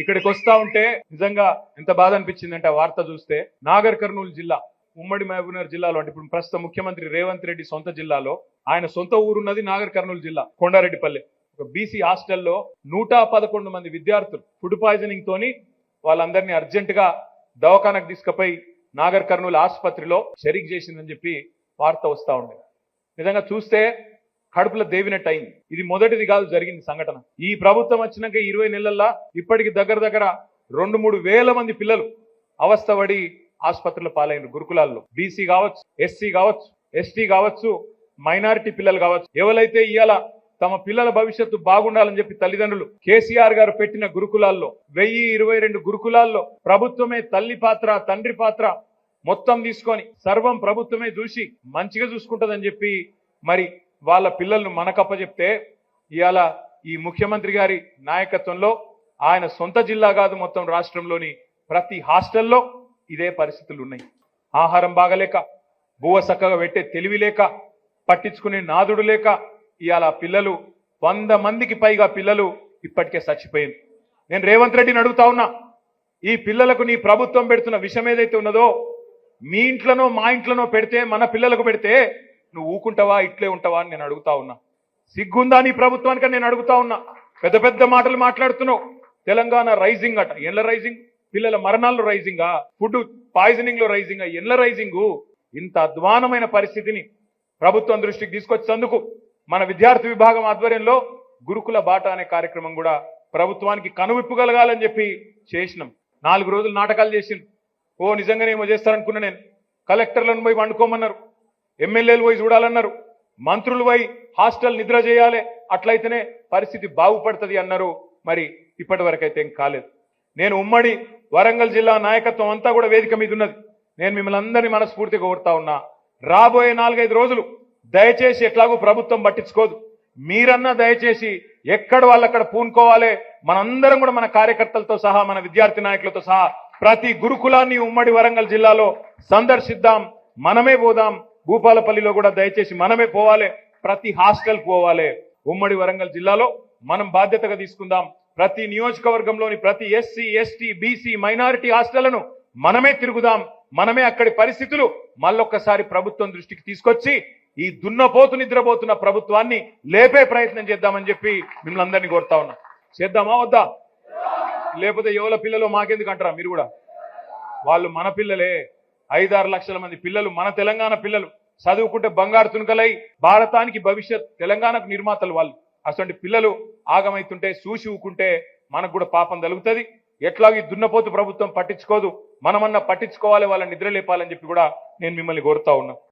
ఇక్కడికి వస్తా ఉంటే నిజంగా ఎంత బాధ అనిపించిందంటే ఆ వార్త చూస్తే నాగర్ కర్నూలు జిల్లా ఉమ్మడి మహబూబ్నగర్ జిల్లాలో అంటే ఇప్పుడు ప్రస్తుత ముఖ్యమంత్రి రేవంత్ రెడ్డి సొంత జిల్లాలో ఆయన సొంత ఊరున్నది నాగర్ కర్నూలు జిల్లా కొండారెడ్డిపల్లి. ఒక బీసీ హాస్టల్లో 111 మంది విద్యార్థులు ఫుడ్ పాయిజనింగ్ తోని వాళ్ళందరినీ అర్జెంట్ గా దవాఖానకు తీసుకుపోయి నాగర్ కర్నూలు ఆసుపత్రిలో షరీక్ చేసిందని చెప్పి వార్త వస్తా ఉంది. నిజంగా చూస్తే కడుపులో దేవినట్టు అయింది. ఇది మొదటిది కాదు జరిగింది సంఘటన. ఈ ప్రభుత్వం వచ్చినాక 20 నెలల్లో ఇప్పటికి దగ్గర 2-3 వేల మంది పిల్లలు అవస్థపడి ఆసుపత్రుల పాలైన గురుకులాల్లో బీసీ కావచ్చు, ఎస్సీ కావచ్చు, ఎస్టీ కావచ్చు, మైనారిటీ పిల్లలు కావచ్చు. ఎవరైతే ఇవాళ తమ పిల్లల భవిష్యత్తు బాగుండాలని చెప్పి తల్లిదండ్రులు కేసీఆర్ గారు పెట్టిన గురుకులాల్లో 1022 గురుకులాల్లో ప్రభుత్వమే తల్లి పాత్ర తండ్రి పాత్ర మొత్తం తీసుకొని సర్వం ప్రభుత్వమే చూసి మంచిగా చూసుకుంటుందని చెప్పి మరి వాళ్ళ పిల్లలను మనకప్పచెప్తే ఇవాళ ఈ ముఖ్యమంత్రి గారి నాయకత్వంలో ఆయన సొంత జిల్లా కాదు మొత్తం రాష్ట్రంలోని ప్రతి హాస్టల్లో ఇదే పరిస్థితులు ఉన్నాయి. ఆహారం బాగలేక, బువ్వ చక్కగా పెట్టే తెలివి లేక, పట్టించుకునే నాదుడు లేక ఇవాళ పిల్లలు 100 మందికి పైగా పిల్లలు ఇప్పటికే చచ్చిపోయింది. నేను రేవంత్ రెడ్డిని అడుగుతా ఉన్నా, ఈ పిల్లలకు నీ ప్రభుత్వం పెడుతున్న విషయం ఏదైతే ఉన్నదో మీ ఇంట్లోనో మా ఇంట్లోనో పెడితే, మన పిల్లలకు పెడితే నువ్వు ఊకుంటావా, ఇట్లే ఉంటావా అని నేను అడుగుతా ఉన్నా. సిగ్గుందా నీ ప్రభుత్వానికి నేను అడుగుతా ఉన్నా. పెద్ద పెద్ద మాటలు మాట్లాడుతున్నావు. తెలంగాణ రైజింగ్ అట, ఎన్ల రైజింగ్? పిల్లల మరణాల్లో రైజింగా, ఫుడ్ పాయిజనింగ్ లో రైజింగా, ఎన్ల రైజింగు? ఇంత అధ్వానమైన పరిస్థితిని ప్రభుత్వం దృష్టికి తీసుకొచ్చేందుకు మన విద్యార్థి విభాగం ఆధ్వర్యంలో గురుకుల బాట అనే కార్యక్రమం కూడా ప్రభుత్వానికి కనువిప్పు కలగాలని చెప్పి చేసినాం. 4 రోజులు నాటకాలు చేసిండ్రు. నిజంగానే ఏమో చేస్తారనుకున్నా నేను. కలెక్టర్లను పోయి వండుకోమన్నారు, ఎమ్మెల్యేలు పోయి చూడాలన్నారు, మంత్రులు పోయి హాస్టల్ నిద్ర చేయాలి, అట్లయితేనే పరిస్థితి బాగుపడుతుంది అన్నారు. మరి ఇప్పటి వరకైతే ఏం కాలేదు. నేను ఉమ్మడి వరంగల్ జిల్లా నాయకత్వం అంతా కూడా వేదిక మీద ఉన్నది. నేను మిమ్మల్ని అందరినీ మనస్ఫూర్తిగా కోరుతా ఉన్నా, రాబోయే 4-5 రోజులు దయచేసి ఎట్లాగూ ప్రభుత్వం పట్టించుకోదు, మీరన్నా దయచేసి ఎక్కడ వాళ్ళక్కడ పూనుకోవాలి. మనందరం కూడా మన కార్యకర్తలతో సహా మన విద్యార్థి నాయకులతో సహా ప్రతి గురుకులాన్ని ఉమ్మడి వరంగల్ జిల్లాలో సందర్శిద్దాం, మనమే పోదాం. భూపాలపల్లిలో కూడా దయచేసి మనమే పోవాలి, ప్రతి హాస్టల్ పోవాలి. ఉమ్మడి వరంగల్ జిల్లాలో మనం బాధ్యతగా తీసుకుందాం. ప్రతి నియోజకవర్గంలోని ప్రతి ఎస్సీ, ఎస్టీ, బీసీ, మైనారిటీ హాస్టళ్లను మనమే తిరుగుదాం. మనమే అక్కడి పరిస్థితులు మళ్ళొక్కసారి ప్రభుత్వం దృష్టికి తీసుకొచ్చి ఈ దున్నపోతు నిద్రపోతున్న ప్రభుత్వాన్ని లేపే ప్రయత్నం చేద్దామని చెప్పి మిమ్మల్ని అందరినీ కోరుతా ఉన్నా. చేద్దామా వద్దా? లేకపోతే ఎవరి పిల్లలు మాకెందుకు అంటారా మీరు కూడా? వాళ్ళు మన పిల్లలే. 5-6 లక్షల మంది పిల్లలు, మన తెలంగాణ పిల్లలు చదువుకుంటే బంగారు తునకలై భారతానికి భవిష్యత్, తెలంగాణకు నిర్మాతలు వాళ్ళు. అటువంటి పిల్లలు ఆగమైతుంటే చూసి ఊకుంటే మనకు కూడా పాపం తలుగుతుంది. ఎట్లాగీ దున్నపోతు ప్రభుత్వం పట్టించుకోదు, మనమన్నా పట్టించుకోవాలి, వాళ్ళని నిద్ర లేపాలని చెప్పి కూడా నేను మిమ్మల్ని కోరుతా ఉన్నా.